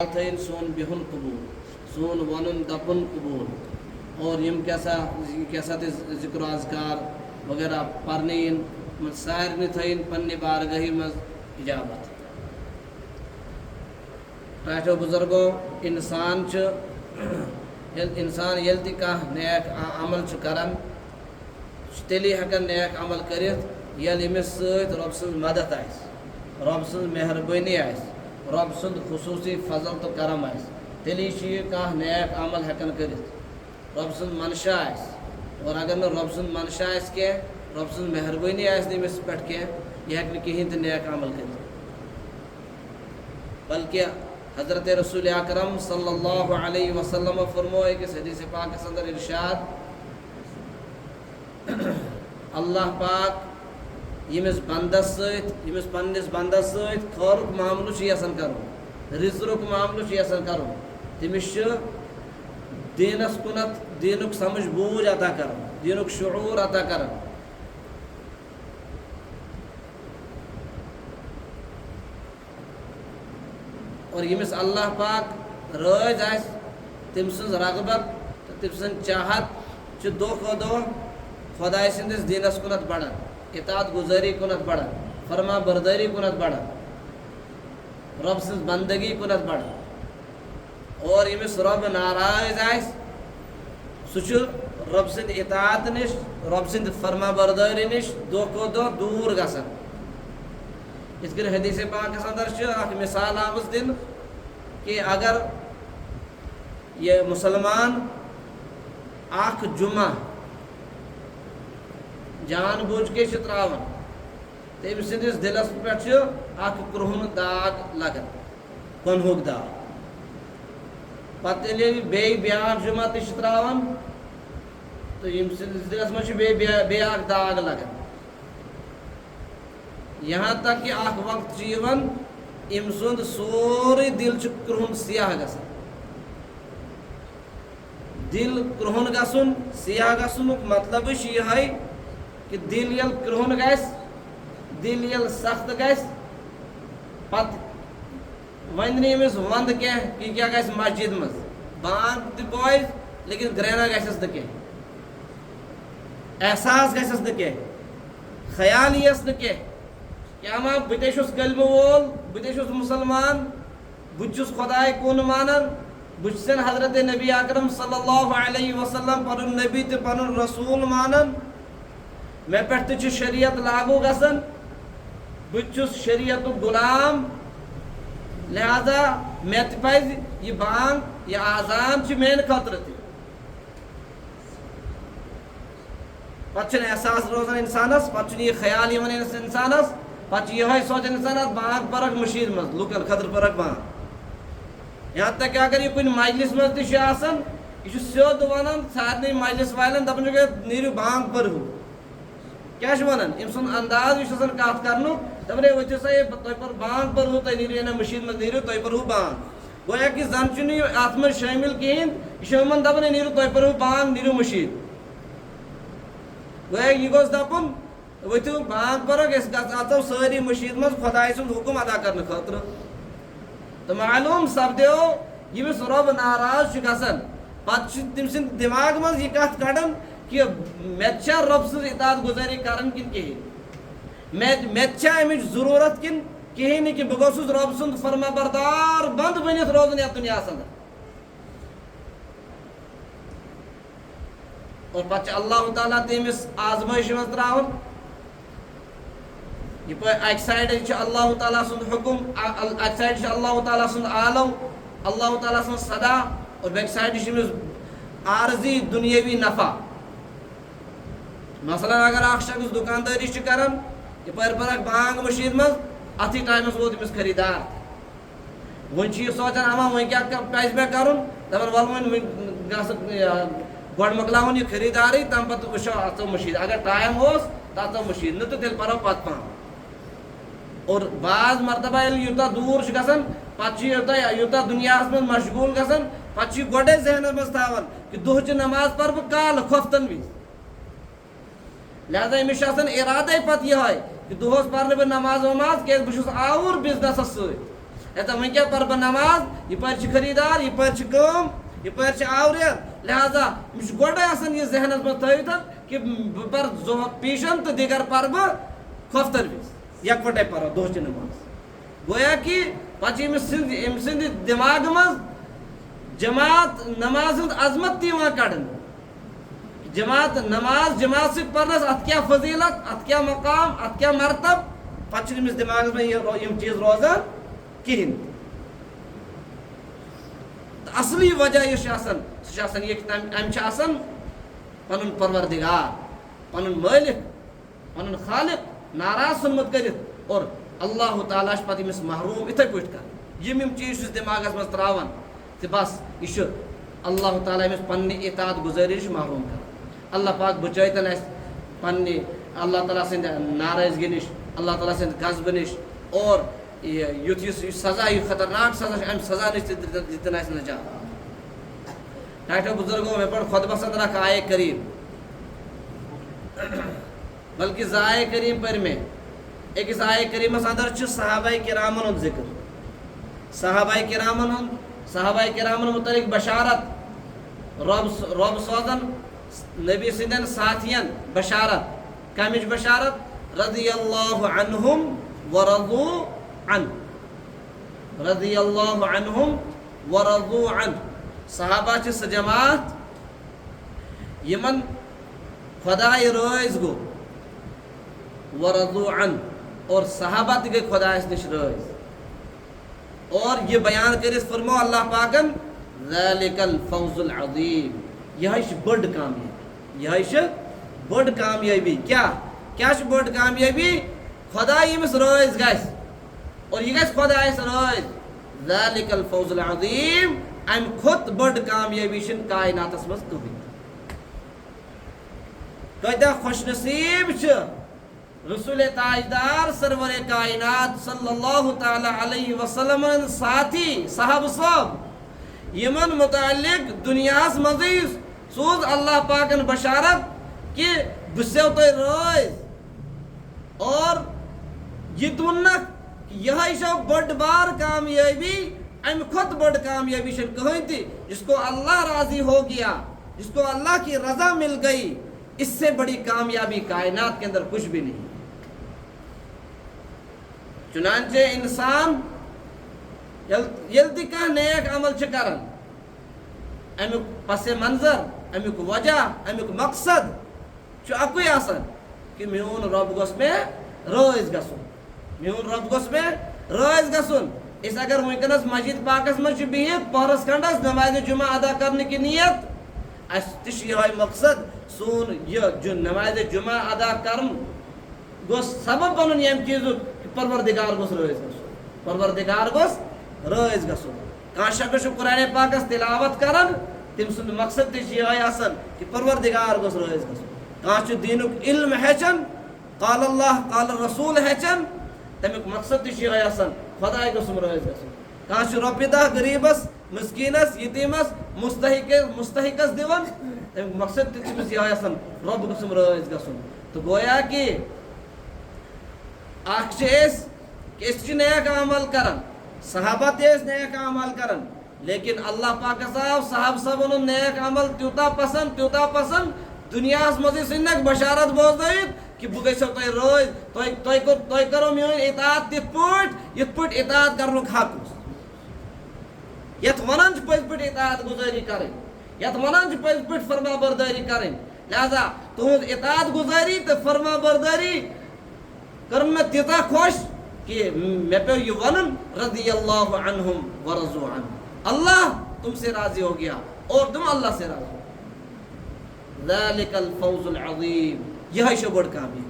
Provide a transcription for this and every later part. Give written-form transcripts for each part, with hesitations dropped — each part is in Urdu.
تھین سون بہن قبول سون ونن دپن قبول اور یم کیسا تہ ذکر و اذکار وغیرہ پرنے سارے تھین پنہ بارگاہی مز اجابت ٹاٹھو بزرگو انسان یل تہ کانٛہہ نیک عمل کران تیلی ہیکن نیک عمل کرت یل امس ست رب سٕنٛز مدد آسہِ رب سٕنٛز مہربٲنی آسہِ رب سند خصوصی فضل تو کرم آس تیلی کانٛہہ نیک عمل ہیکن کرت رب سند منشا آس اور اگر نہ رب سند منشا آس کی رب سند مہربانی آس نمس پہ کی یہ ہیکہ نہ کہین تہ نیک عمل کرت بلکہ حضرت رسول اکرم صلی اللہ علیہ وسلم فرمو أکس حدیث پاکس اندر ارشاد اللہ پاک یمس بندس یمس پنس بندس ست خورک معاملہ یسان کرن رزق معاملہ یسان کرن تمس دینس کنت دینک سمجھ بوجھ عطا کرن دینک شعور عطا کرن اور یمس اللہ پاک رٲض آس تم سن رغبت تم سن چاہت دہ کھۄتہٕ دۄہ خدائے سندس دینس کنت بڑھان اطاعت گزاری کنت بڑھان فرما برداری کنت بڑھان رب سن بندگی کنت بڑھان اور یمس رب ناراض آس سہ رب سند اطاعت نش رب سند فرما برداری نش دہ کھۄتہٕ دۄہ دور گژھان یِتھ کٔنۍ حدیث پاکس اندر اکھ مثال آمٕژ دن کہ اگر یہ مسلمان اکھ جمعہ جان بوجھ کے تراوان تم سندس دلس پہ اکھ کرہن داغ لگان کنہک داغ پتہ ییٚلہِ بیاکھ جمعہ تہ تراوان تو یم سندس دلس مجھ بیاکھ داغ لگان یہاں تک کہ اکھ وقت یوان ام سند سورے دل کرہن سیاہ گژھان دل کرہن گژھن سیاہ گژھنک مطلب یہ کہ دل یل کرہن گژھِ دل یل سخت گژھِ پتہ ون نہٕ أمِس وند کینٛہہ کہ کیٛاہ گژھِ مسجد منٛز بانگ تہِ بوزِ لیکن گرٛینا گژھٮ۪س نہٕ کینٛہہ احساس گژھٮ۪س نہٕ کینٛہہ خیال یِیَس نہٕ کینٛہہ کیٛاہ ما بہٕ تے چھُس کلمہٕ وول بہٕ تے چھُس مُسلمان بہٕ تہِ چھُس خۄداے کُن مانان بہٕ چھُسن حضرت نبی اکرم صلی اللہ علیہ وسلم پنُن نبی تہٕ پنُن رسول مانان مے پہ تہ شریعت لاگو گژھان بہٕ چھُس شریعتُک غلام لہذا مے تہ پزِ یہ بانگ یہ آزان چھ میانہ خٲطرٕ تہ پتہ چھُنہٕ احساس روزان انسانس پتہ چھُنہٕ یہ خیال یوان انسانس پتہ چھُ یہے سونچان انسانس بانگ پرکھ مشید منٛز لُکن خٲطرٕ پرکھ بانگ یہاں تک کہ اگر یہ کُنہِ مجلس منٛز تہِ چھُ آسان یہ چھُ سیوٚد ونان سارنٕے مجلس والٮ۪ن دپان چھُ نیٖرِو بانگ پٔرِو کیا ونان ام سن انداز یہ کت کرنک دپان ہے ؤتھِو سا تُہۍ پر بانگ پٔرہو تُہۍ نیٖرِو ہنا مشیٖد منٛز نیٖرِو تُہۍ پٔرہو بانگ گویا کہ زن چھُنہٕ یہِ اتھ منٛز شٲمِل کہیٖنۍ یہِ چھُ یِمن دپان ہے نیٖرِو تُہۍ پٔرہو بانگ نیٖرِو مشیٖد گویا یہِ گوٚژھ دپُن ؤتھِو بانگ پٔرٕکھ أسۍ اژو سٲری مشیٖد منٛز خۄداے سُنٛد حُکم ادا کرنہٕ خٲطرٕ تہٕ معلوٗم سپدیو ییٚمِس رۄب ناراض چھُ گژھان پتہٕ چھُ تٔمۍ سٕنٛدِ دٮ۪ماغ منٛز یہِ کتھ کڑان کہ مے چھا رب سٕنٛز اطاعت گزاری کرن کن کہین مے چھا امِچ ضروٗرت کن کہین نہٕ کہ بہٕ گوٚژھُس رب سُنٛد فرما بردار بند بٔنِتھ روزُن یتھ دُنیاہس اندر اور پتہٕ چھُ اللہ تعالیٰ تٔمِس آزمٲیشہِ منٛز تراوان یپٲرۍ اکہِ سایڈٕ چھُ اللہ تعالیٰ سُنٛد حُکم اکہِ سایڈٕ چھُ اللہ تعالیٰ سُنٛد عالم اللہ تعالیٰ سٕنٛز صدا اور بیٚکہِ سایڈٕ چھُ أمِس عارضی دُنیٲوی نفع مثلاً اگر اکھ شخص دکانداری کران یپٲرۍ پٔرکھ بانگ مشیٖد منٛز اتھی ٹایمس ووت أمِس خریدار وۄنۍ چھُ یہِ سونچان اما وۄنۍ کیٛاہ پزِ مےٚ کرُن دپان ول وۄنۍ گژھ گۄڈٕ مۄکلاوُن یہِ خریدارٕے تمہِ پتہٕ وٕچھو اژو مشیٖد اگر ٹایم اوس تہٕ اژو مشیٖد نہٕ تہٕ تیٚلہِ پرو پتہٕ پہم اور بعض مرتبہ ییٚلہِ یوٗتاہ دوٗر چھُ گژھان پتہٕ چھُ یوٗتاہ دُنیاہس منٛز مشغوٗل گژھان پتہٕ چھُ یہِ گۄڈے ذہنس منٛز تھاوان کہ دُہچہِ نماز پرٕ بہٕ کالہٕ کھۄفتن وِزِ لہذا أمِس چھُ آسان ارادے پتہٕ یِہوے کہ دۄہس پرنہٕ بہٕ نماز وماز کیازِ بہٕ چھُس آوُر بِزنسس سۭتۍ وہیں کیا پر بہ نماز یہ پر خریدار یہ پر کام یہ پر آوریر لہذا مجھ گوڑے آسان یہ ذہنس میں تھوت کہ بہ پر پیشن تو دیگر پر بہ خفتر وز یکوٹے پر دہچہ نماز گویا کہ پتہ أمۍ سٕنٛدِ دماغ منٛز جماعت نماز ہند عظمت تہ کڑن جماعت نماز جماعت سۭتۍ پرنس ات کیا فضیلت ات کیا مقام ات کیا مرتب پتہ أمس دماغس میں یم چیز روزان کہین اصلی وجہ یہ آسان یہ ام پن پروردگار پن مالک پن خالق ناراض سنمت کرت اور اللہ تعالیٰ پتہ أمس محروم اتھے پٲٹھۍ کر یم چیز دماغس مز تراوان تو بس یہ اللہ تعالیٰ أمس پنہ اطاعت گزاری محروم کر اللہ پاک بچائتن اس پنہ اللہ تعالیٰ سند ناراضگی نش اللہ تعالیٰ سند غضب نش اور یُتھ سزا یہ خطرناک سزا ام سزا نش دتن اس نجات ڈاکٹر بزرگوں میں پڑھ خطبہ صدر کا آئے کریم بلکہ زائے کریم پر میں ایک اس آئے کریم اندر صحابہ کرامن ذکر صحابہ کرامن متعلق بشارت رب سوزن نبی سندن ساتھین بشارت کمچ بشارت رضی اللہ عنہم ورضوا عنہ رضی اللہ عنہم ورضوا عنہ صحابہ چھ سہ جماعت یمن خدائے رٲض گو ورضوا عنہ اور صحابہ تہ گئی خدائس نش رٲض اور یہ بیان کرس فرمو اللہ پاکن ذالک الفوز العظیم یہ بڑ کامیابی یہ بڑ کامیابی کیا بڑ کامیابی خدا یمس رٲض گژھِ اور یہ گژھِ خدایس رٲض ذالک الفوز العظیم ام کھت بڑ کامیابی چھن کائناتس مز کہین کتہ خوش نصیب چھ رسول تاجدار سرور کائنات صلی اللہ تعالی علیہ وسلم ساتھی صاحب صاحب یمن متعلق دنیاس مزی سوز اللہ پاکن بشارت کہ بسو تو رٲض اور یہ دونک یہ بڑ بار کامیابی ام کھت بڑ کامیابی چھن کہیں تھی جس کو اللہ راضی ہو گیا جس کو اللہ کی رضا مل گئی اس سے بڑی کامیابی کائنات کے اندر کچھ بھی نہیں چنانچہ انسان یل تہ کانٛہہ نیک عمل چھ کران امیک پس منظر امیک وجہ امیک مقصد چھ اکوے آسان کہ میون رب گوس میں رٲض گژھُن میون رب گوس میں رٲض گژھُن اس اگر ونکس مسجد پاکس مجھ بہت پہرس کھنڈس نماز جمعہ ادا کرنے کی نیت اس تش یہ مقصد سون یہ نماز جمعہ ادا کرن گوس سبب بنن یم چیز پروردگار گوس رٲض گژھُن پروردگار گوس رٲض گژھُن کانٛہہ شخص چھُ قرآن پاکس تلاوت کران تم سند مقصد تہ یہ آسان کہ پروردگار گوس رٲض گژھُن کانٛہہ چھُ دینُک علم ہیٚچھان قال اللہ قال رسول ہیٚچھان تمیُک مقصد تہ یہ آسان خدائے گوسم رٲض گژھُن کانٛہہ چھُ رۄپیہِ دہ غریبس مسکینس یتیمس مستحقس دِوان تمیُک مقصد تہ تٔمِس یہ آسان رب گوسم رٲض گژھُن تو گویا کہ اکھ چھِ أسۍ چھِ نیک عمل کران صحابہ تہ ٲسۍ نیک عمل کران لیکن اللہ پاکس آو صحابہ صاحبن نیک عمل تیوٗتاہ پسند دنیاہس منٛزٕے ژھٕنکھ بشارت بوزنٲیِتھ کہ بہ گژھو تۄہہِ رٲض تۄہہِ کرو میٲنۍ اطاعت یِتھ پٲٹھۍ اطاعت کرنُک حق اوس یتھ ونان چھِ پٔزۍ پٲٹھۍ اطاعت گزٲری کرٕنۍ یتھ ونان چھِ پٔزۍ پٲٹھۍ فرما بردٲری کرٕنۍ لہذا تُہنٛز اطاعت گزٲری تہٕ فرما بردٲری کٔرٕن مےٚ تیٖژاہ خۄش کہ مےٚ پیوٚو یہِ ونُن رضی اللہ عنہم ورضوا عنہ اللہ تم سے راضی ہو گیا اور تم اللہ سے راضی ہو ذالک الفوز العظیم یہ چھِ بٔڑ کامیابی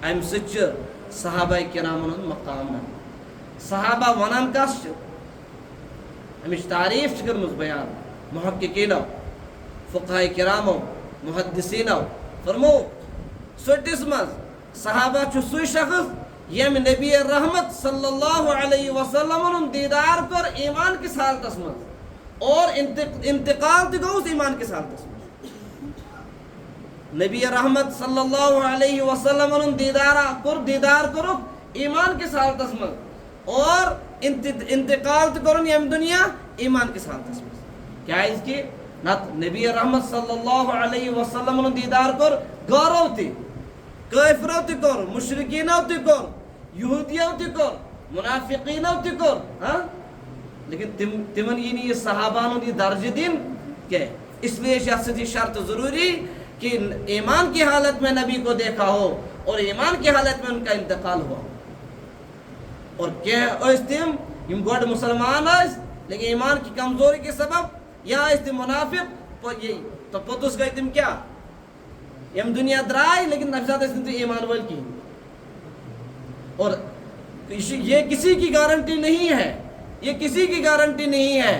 امہِ سۭتۍ چھِ صحابہ کرامن ہُنٛد مقام نہ صحابہ ونان کس چھِ امِچ تعریف چھِ کٔرمٕژ بیان محققیٖنو فقہاء کرامو محدثیٖنو فرمو سٹس منٛز صحابہ چھُ سُے شخص یم نبی رحمت صلی اللہ علیہ وسلم دیدار کر ایمان کس حالتس منٛز اور انتقال تہ گوس ایمان کس حالتس منٛز نبی رحمت صلی اللہ علیہ وسلم دیدار کورُکھ ایمان کس حالتس من اور انتقال تو کرن یم دنیا ایمان کس حالتس من کیا اس کی نت نبی رحمت صلی اللہ علیہ وسلم دیدار کر گورو تی کافرو تی کر مشرکینو تی کر یہودیو تی کر منافقینو تی کر ہاں لیکن تمن یہ صحابانوں دی درج دین کہ اس لیے شخص شرط ضروری کہ ایمان کی حالت میں نبی کو دیکھا ہو اور ایمان کی حالت میں ان کا انتقال ہوا اور کیا اس تم یم گوڑ مسلمان اس لیکن ایمان کی کمزوری کے سبب یا اس تم منافق تو پتس گئی تم کیا یم دنیا درائی لیکن نفسات اس تو ایمان ول کی اور یہ کسی کی گارنٹی نہیں ہے یہ کسی کی گارنٹی نہیں ہے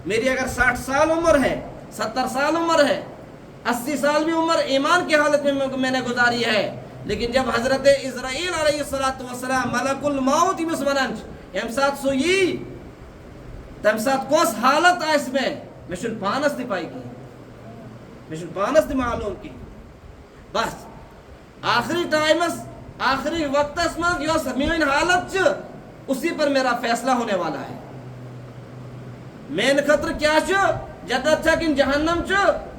میری اگر 60 سال عمر ہے 70 سال عمر ہے 80 سال بھی عمر ایمان کی حالت میں نے گزاری ہے لیکن جب حضرت اسرائیل علیہ السلام ملک الموت یمس ونان یم سات سو یہ تم سات کوس حالت آس میں چھن پانس تہ پائی کی میں چھن پانس تہ معلوم کی بس آخری ٹائمس آخری وقتس من یس میری حالت اسی پر میرا فیصلہ ہونے والا ہے مین خطر کیا جنت چھ کن جہنم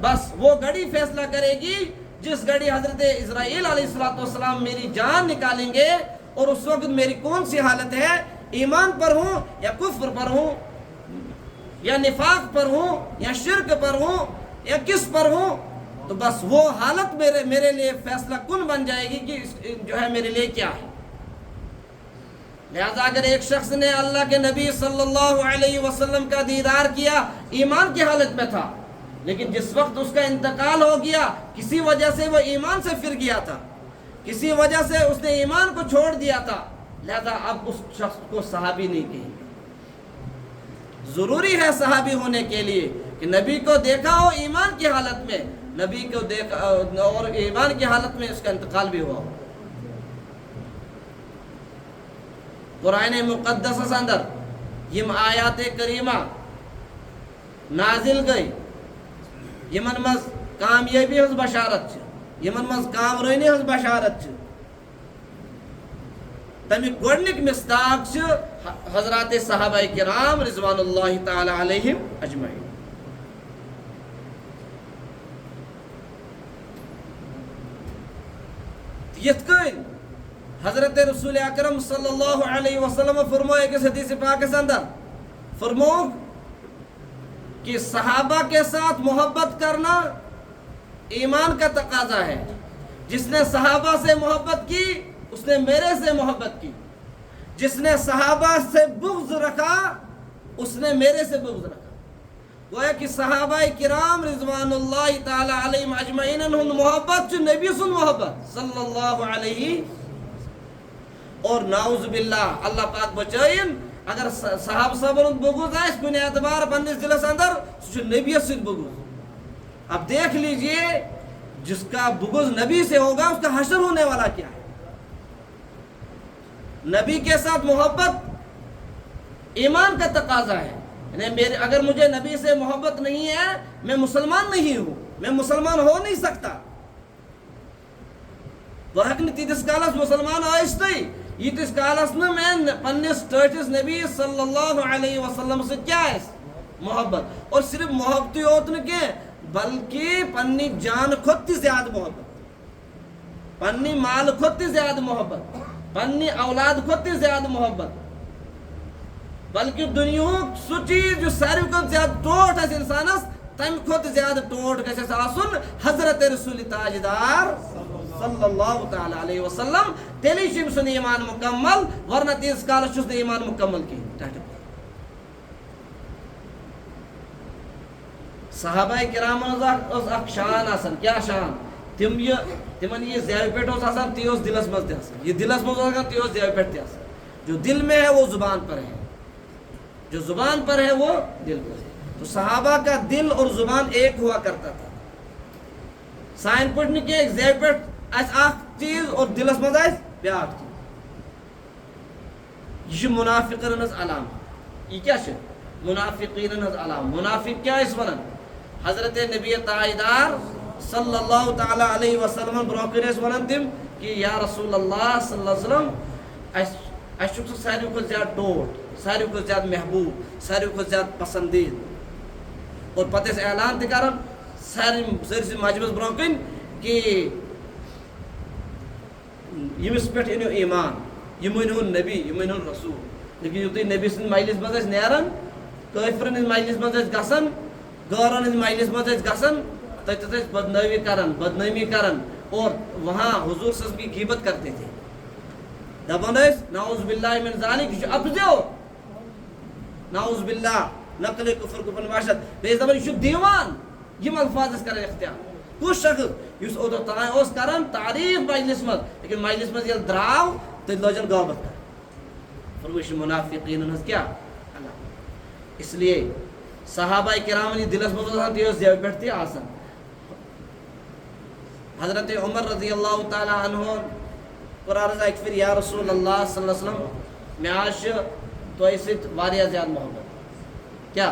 بس وہ گھڑی فیصلہ کرے گی جس گھڑی حضرت اسرائیل علیہ السلام میری جان نکالیں گے اور اس وقت میری کون سی حالت ہے ایمان پر ہوں یا کفر پر ہوں یا نفاق پر ہوں یا شرک پر ہوں یا کس پر ہوں تو بس وہ حالت میرے لیے فیصلہ کن بن جائے گی کہ جو ہے میرے لیے کیا ہے لہذا اگر ایک شخص نے اللہ کے نبی صلی اللہ علیہ وسلم کا دیدار کیا ایمان کی حالت میں تھا لیکن جس وقت اس کا انتقال ہو گیا کسی وجہ سے وہ ایمان سے پھر گیا تھا کسی وجہ سے اس نے ایمان کو چھوڑ دیا تھا لہذا اب اس شخص کو صحابی نہیں کہیں گے ضروری ہے صحابی ہونے کے لیے کہ نبی کو دیکھا ہو ایمان کی حالت میں نبی کو دیکھا اور ایمان کی حالت میں اس کا انتقال بھی ہوا ہو قرآن مقدس اندر یم آیات کریمہ نازل گئی یمن مز کامیابی ہز بشارت یمن مز کامرانی ہز بشارت تمیک گوڑنک مصداق حضرات صحابہ کرام رضوان اللہ تعالی علیہم اجمعین یت کن حضرت رسول اکرم صلی اللہ علیہ وسلم فرمائے کہ حدیث پاک کے اندر فرمو کہ صحابہ کے ساتھ محبت کرنا ایمان کا تقاضا ہے جس نے صحابہ سے محبت کی اس نے میرے سے محبت کی جس نے صحابہ سے بغض رکھا اس نے میرے سے بغض رکھا گویا کہ صحابہ کرام رضوان اللہ تعالی علیہم اجمعین محبت جو نبی سن محبت صلی اللہ علیہ اور نعوذ باللہ اللہ پاک بچائن اگر صحابہ صاحبن بغض ہے کن اعتبار پنس دلس اندر سو نبی سے بغض اب دیکھ لیجئے جس کا بغض نبی سے ہوگا اس کا حشر ہونے والا کیا ہے نبی کے ساتھ محبت ایمان کا تقاضا ہے یعنی اگر مجھے نبی سے محبت نہیں ہے میں مسلمان نہیں ہوں میں مسلمان ہو نہیں سکتا وہ حق نہیں تیس کالس مسلمان آئستی یہ تیس کالس نہ میں پنس ٹاٹس نبی صلی اللہ علیہ وسلم سے کیا ہے محبت اور صرف محبتی ہوت نہ کہ بلکہ پنی جان خود تی زیادہ محبت پنی مال خود تی زیادہ محبت پنی اولاد خود تی زیادہ محبت بلکہ دنیا سو چیز جو ساری کو زیادہ ٹوٹ ہے انسانس تم خود زیادہ ٹوٹ گھس آسن حضرت رسول تاجدار صلی اللہ تعالی علیہ وسلم تیلی شم سن ایمان مکمل ورنہ تیز کال شس نے ایمان مکمل کی صحابہ کرام اک شان آسن کیا شان تمن یہ زیو پیٹ آسان تی دلس مز تہ یہ دلس مز تی زیو پیٹ تہ جو دل میں ہے وہ زبان پر ہے جو زبان پر ہے وہ دل پر ہے تو صحابہ کا دل اور زبان ایک ہوا کرتا تھا سائن پڑھنے کے ایک زیو پیٹ اس اخ چیز اور دلس مز آس بیاکھ چیز یہ منافقین ہز علام یہ کیا ہے منافقین ہز علام منافق کیا اس ونن حضرت نبی تاجدار صلی اللہ تعالی علیہ وسلم برونکر اس ونن تم کہ یا رسول اللہ صلی اللہ علیہ وسلم اس ساروی کھت زیادہ ٹوٹ ساروی کھت زیادہ محبوب ساروی کھت زیادہ پسندید اور پتہ اعلان تہ کران سارے مجمس برو کن کہ یمس پہ انو ایمان یہ مانو نبی یہ مانو رسول لیکن یوتھے نبی سند مجلس مز نیران کافرن ہند مجلس مز گژھان غورن ہند مجلس مز گژھان تتھ بدنامی کران اور وہاں حضور صلی اللہ علیہ وسلم کی غیبت کرتے تھے دپان نعوذ باللہ من ذالک یہ افزو نعوذ باللہ نقل کفر کفر باشد بیس دپان یہ دیوان یم الفاظ کران اختیار کس شخص اس اوتو تان کران تعریف مجلس مز لیکن مجلس مز یل دراو تت لوجن غیبت کر فرموش منافقین ہز کیا اس لیے صحابہ کرام دلس مز آسان تی زیو پہ تھی آسان حضرت عمر رضی اللہ تعالی عنہ قرار ایک پھر یا رسول اللہ صلی اللہ علیہ وسلم میں آج تو ست واریاہ زیادہ محبت کیا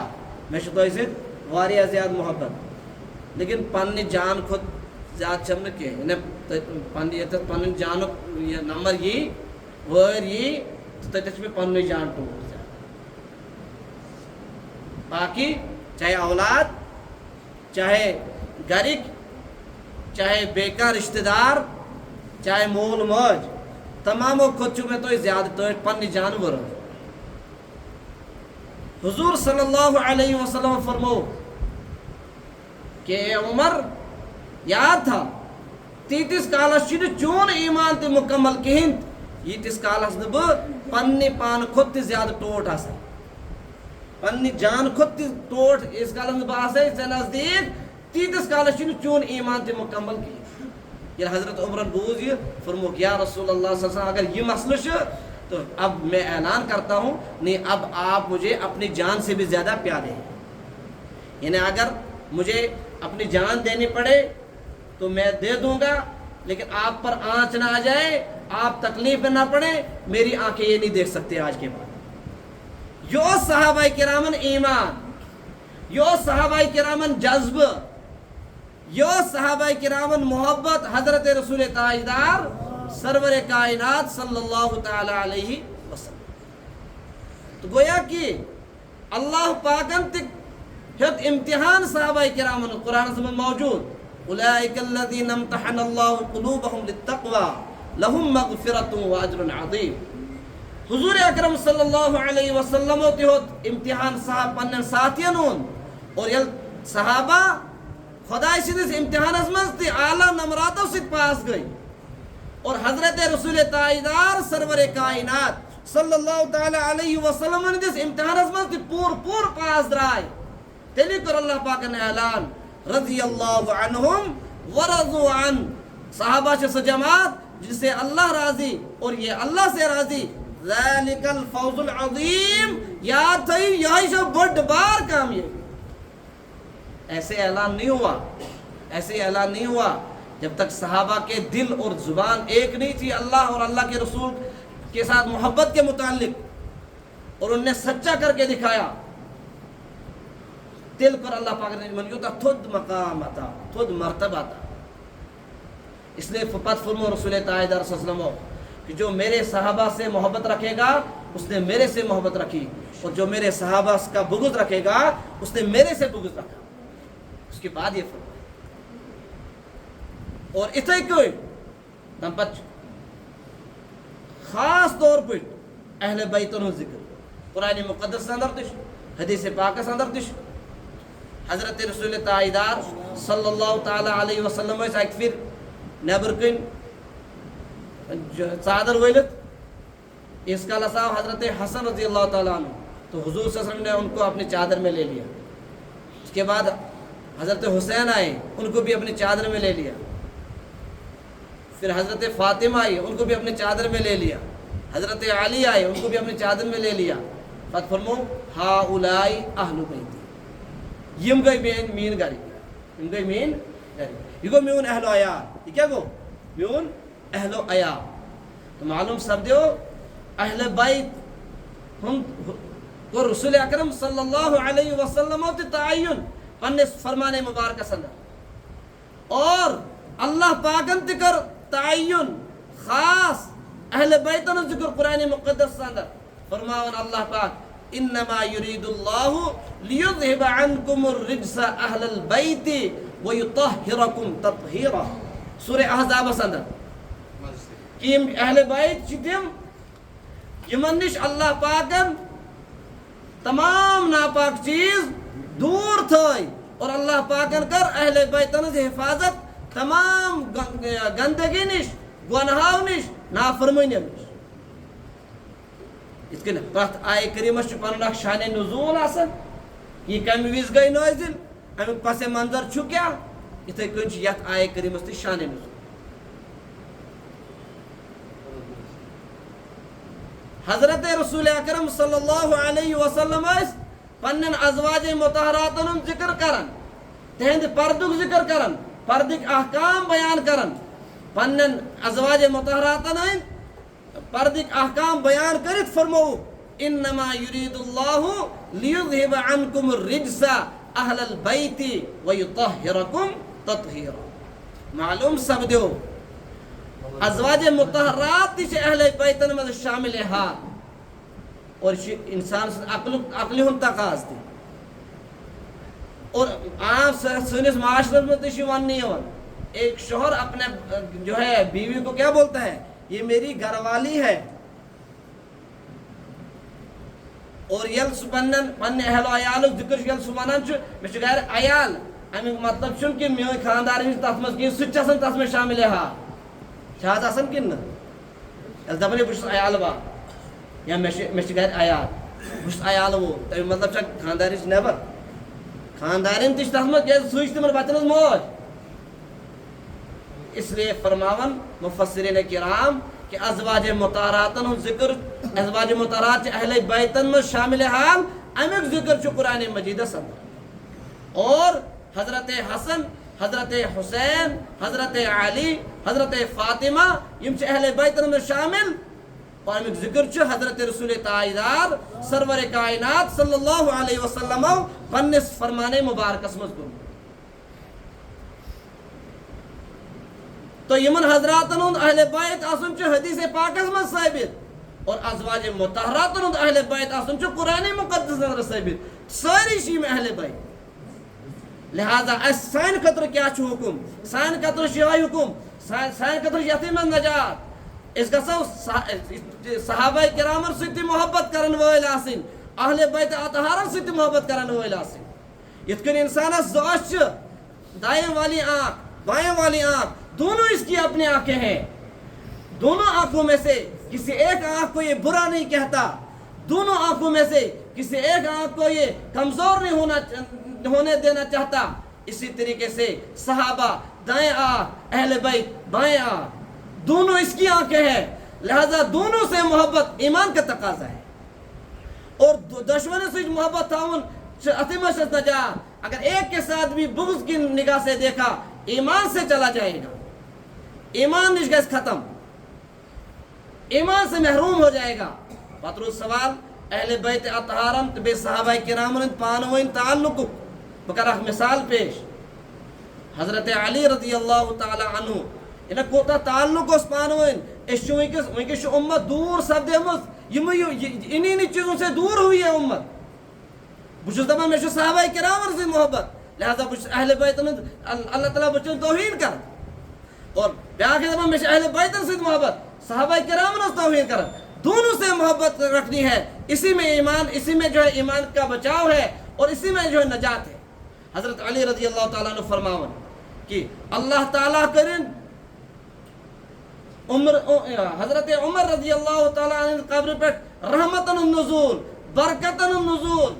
میں تو ست واریاہ زیادہ محبت لیکن پنہ جان کھت زیادہ چم پن جان نمبر یہ ویر یہ تتھ میں پن جان ٹوٹ زیادہ باقی چاہے اولاد چاہے گرک چاہے بیکار رشتہ دار چاہے مول موج تماموں کھت میں تو زیادہ تو پن جان ور حضور صلی اللہ علیہ وسلم فرمو کہ اے عمر یاد تھا تیتس کالس چون ایمان تے مکمل کہین یتس کالس نہ پنہ پان کھت زیادہ ٹوٹ آسان پنہ جان کھت ٹوٹ اس کالس نہ آسے ژے نزدیک تیتس کالس چون ایمان تے مکمل کہین یہ حضرت عمرن بوز یہ فرمو یا رسول اللہ صلی اللہ علیہ وسلم اگر یہ مسئلہ تو اب میں اعلان کرتا ہوں نہیں اب آپ مجھے اپنی جان سے بھی زیادہ پیارے ہیں یعنی اگر مجھے اپنی جان دینی پڑے تو میں دے دوں گا لیکن آپ پر آنچ نہ آ جائے آپ تکلیف نہ پڑے میری آنکھیں یہ نہیں دیکھ سکتے آج کے بعد یو صحابہ کرامن ایمان یو صحابہ کرامن جذب یو صحابہ کرامن محبت حضرت رسول تاجدار سرور کائنات صلی اللہ تعالی علیہ وسلم تو گویا کہ اللہ پاکن تک امتحان صحابہ کرامن قرآن میں موجود اولئک الذین امتحن اللہ قلوبہم للتقوی لہم مغفرۃ واجر عظیم حضور اکرم صلی اللہ علیہ وسلم تہت امتحان صاحب پنن ساتھین اور یل صحابہ خدا سندس امتحانس مز تہ اعلیٰ نمراتوں ست پاس گئی اور حضرت رسول تاجدار سرور کائنات صلی اللہ تعالی علیہ وسلم ہندس امتحانس مز تہ پور پاس درائے تیلی کر اللہ پاک نے اعلان رضی اللہ عنہم ورضوا عن صحابہ سے جماعت جس سے اللہ راضی اور یہ اللہ سے راضی ذالک الفوز العظیم یاد تھی یہی سب بڑ بار کامیابی ایسے اعلان نہیں ہوا جب تک صحابہ کے دل اور زبان ایک نہیں تھی اللہ اور اللہ کے رسول کے ساتھ محبت کے متعلق اور ان نے سچا کر کے دکھایا دل پر اللہ پاک نے منیوتا تھد مقام آتا تھد مرتبہ آتا اس لیے پت فرمو رسول تاجدار صلی اللہ علیہ وسلم کہ جو میرے صحابہ سے محبت رکھے گا اس نے میرے سے محبت رکھی اور جو میرے صحابہ کا بغض رکھے گا اس نے میرے سے بغض رکھا اس کے بعد یہ فرمایا اور اتھے کوئی تم پت خاص طور پر اہل بیتن ذکر قرآن مقدس اندر تش حدیث پاکس اندر تش حضرت رسول تاجدار صلی اللہ تعالی علیہ وسلم ایک پھر نیبر کن چادر ولت اس کا لسا حضرت حسن رضی اللہ تعالیٰ عنہ تو حضور صلی اللہ علیہ وسلم نے ان کو اپنی چادر میں لے لیا اس کے بعد حضرت حسین آئے ان کو بھی اپنی چادر میں لے لیا پھر حضرت فاطمہ آئی ان کو بھی اپنے چادر میں لے لیا حضرت علی آئے ان کو بھی اپنے چادر میں لے لیا فت فرمو ہا اولائی اہل بیتی یم گئی مین گاری یم گئی مین گاری یہ گو میون اہل و عیال یہ کیا گو میون اہل و عیال تو معلوم سب دیو اہل بیت ہم کو رسول اکرم صلی اللہ علیہ وسلم تعین پنس فرمان مبارک صلی اور اللہ پاکن تکر تعین خاص اہل بیتن ذکر قرآن مقدس اندر فرماون اللہ پاک انما یرید اللہ لیذہب عنکم الرجس اہل البیت ویطہرکم تطہیرا سورہ احزاب اندر کہ اہل بیت چھ تم یمن نش اللہ پاکن تمام ناپاک چیز دور تھائی اور اللہ پاکن کر اہل بیتن ہز حفاظت تمام گندگی نش گناہو نش نافرمانی نش اس کن پرت آئے کریمس چھ پنن اخ شان نزول آسان یہ کم وز گئی نازل امیک پس منظر چھو کیا اتھے کن چھ یت آئے کریمس تہ شان نزول حضرت رسول اکرم صلی اللہ علیہ وسلم پنن ازواج مطہراتن ذکر کرن تہند پردک ذکر کرن پردک احکام بیان کرن پنن ازواج مطہراتن پردک احکام بیان کرت فرمو انما یرید اللہ لیذہب عنکم الرجس اہل البیت ویطہرکم تطہیرا معلوم سپدیو ازواج مطہرات تہ اہل بیتن مز شامل حال اور انسان عقل ہند تقاض تہ اور عام سنس معاشرت میں تہ وننہ ایک شوہر اپنے جو ہے بیوی کو کیا بولتا ہے یہ میری گھر والی ہے اور یل سہ پنہ اہل و عیال ذکر یل سہ ونان مے گھر عیال امیک مطلب چھ کہ میون خاندار تر مز کہیں سہ تس میں شامل حال شاید آسان کن نا دپان بس عیال با یا مے گھر عیال بس عیال وہ تمیک مطلب چھ خاندار نیبر خاندارن تہ تس مز سہ تمن بچن ہز موج اس لیے فرماون مفسرین کرام کہ ازواج مطہراتن ہند ذکر ازواج مطہرات اہل بیتن مز شامل حال امیک ذکر چھ قرآن مجیدس اندر اور حضرت حسن حضرت حسین حضرت علی حضرت فاطمہ یم چھ اہل بیتن میں شامل اور امیک ذکر چھ حضرت رسول تاجدار سرور کائنات صلی اللہ علیہ وسلم پنس فرمان مبارکس مز گوٚمُت تو یمن حضراتن ہند اہل بیت آسن چھ حدیث پاکس مز ثابت اور ازواج مطہراتن ہند اہل بیت آسن چھ قرآن مقدس اندر ثابت ساری چھ یم اہل بیت لہذا سان خطر کیا چھ حکم سان خطر یہ حکم سان خطر یتھ من نجات اس گژھو صحابہ کرامن سۭتۍ محبت کرن وٲلۍ آسٕنۍ اہل بیت اطہارن سۭتۍ محبت کرن وٲلۍ آسٕنۍ یتھ کٔنۍ انسانس زٕ أچھ چھِ دائیں والی آنکھ بائیں والی آنکھ دونوں اس کی اپنی آنکھیں ہیں دونوں آنکھوں میں سے کسی ایک آنکھ کو یہ برا نہیں کہتا دونوں آنکھوں میں سے کسی ایک آنکھ کو یہ کمزور نہیں ہونے دینا چاہتا اسی طریقے سے صحابہ دائیں آنکھ اہل بیت بائیں آنکھ دونوں اس کی آنکھیں ہیں لہذا دونوں سے محبت ایمان کا تقاضا ہے اور دشمنوں سے محبت تھاون اتمشت نجات اگر ایک کے ساتھ بھی بغض کی نگاہ سے دیکھا ایمان سے چلا جائے گا ایمان نش گژھِ ختم ایمان سے محروم ہو جائے گا پتر سوال اہل بیت اطہارن تو بے صحابہ کرامن پان ون تعلق بہ کر مثال پیش حضرت علی رضی اللہ تعالی عنہ ان کوتا تعلق اس پان ون ونکس امت دور سپدیمز انہی چیزوں سے دور ہوئی ہے امت بہت دپان مے صحابہ کرامن سے محبت لہذا بہت اہل بیتن اللہ تعالیٰ بچن توہین کر اور بیاکھ دپان مے اہل بیتن سے محبت صحابہ کرامن توہین کر دونوں سے محبت رکھنی ہے اسی میں ایمان اسی میں جو ہے ایمان کا بچاؤ ہے اور اسی میں جو ہے نجات ہے حضرت علی رضی اللہ تعالیٰ عنہ فرماون کہ اللہ تعالیٰ کرن حضرت عمر رضی اللہ تعالیٰ عنہ قبر پہ رحمتن النزول برکتن النزول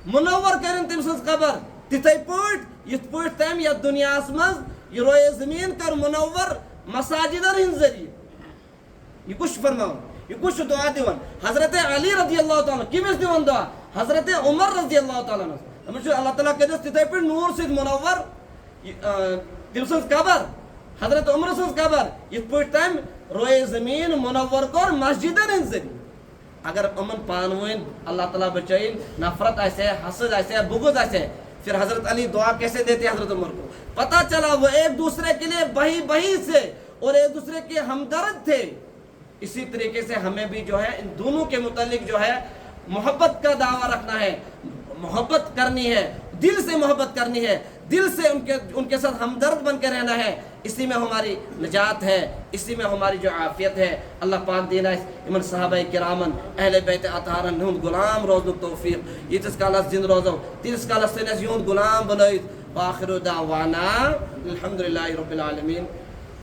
منور کرن تم سن قبر تتھے پٲٹھۍ یتھ پٲٹھۍ تٔمۍ یتھ دُنیاہس منٛز یہِ رویے زٔمیٖن کٔر منور مساجدن ہٕنٛدۍ ذٔریعہٕ یہِ کُس چھُ فرماوان یہ کچھ دعا دیوان حضرت علی رضی اللہ تعالیٰ کمس دیوان دعا حضرت عمر رضی اللہ تعالیٰ اللہ تعالیٰ کرس تتھے پہ نور ست منور تم سن قبر حضرت عمر سن قبر یت پہ تم روئے زمین منور کور مسجدن ہند ذریعہ اگر امن پان ون اللہ تعالیٰ بچائن نفرت ایسے حسد ایسے بغض ایسے پھر حضرت علی دعا کیسے دیتے حضرت عمر کو پتہ چلا وہ ایک دوسرے کے لیے بہی سے اور ایک دوسرے کے ہمدرد تھے اسی طریقے سے ہمیں بھی جو ہے ان دونوں کے متعلق جو ہے محبت کا دعویٰ رکھنا ہے، محبت کرنی ہے، دل سے محبت کرنی ہے، دل سے ان کے ساتھ ہمدرد بن کے رہنا ہے. اسی میں ہماری نجات ہے، اسی میں ہماری جو عافیت ہے. اللہ پاک دینا امن صحابہ کرامن اہل بیت اطہارن ہند غلام روزن توفیق یتس کالس زند روزو تیس کالس سنس یہد غلام بنائت. وآخر دعوانا الحمدللہ رب العالمین.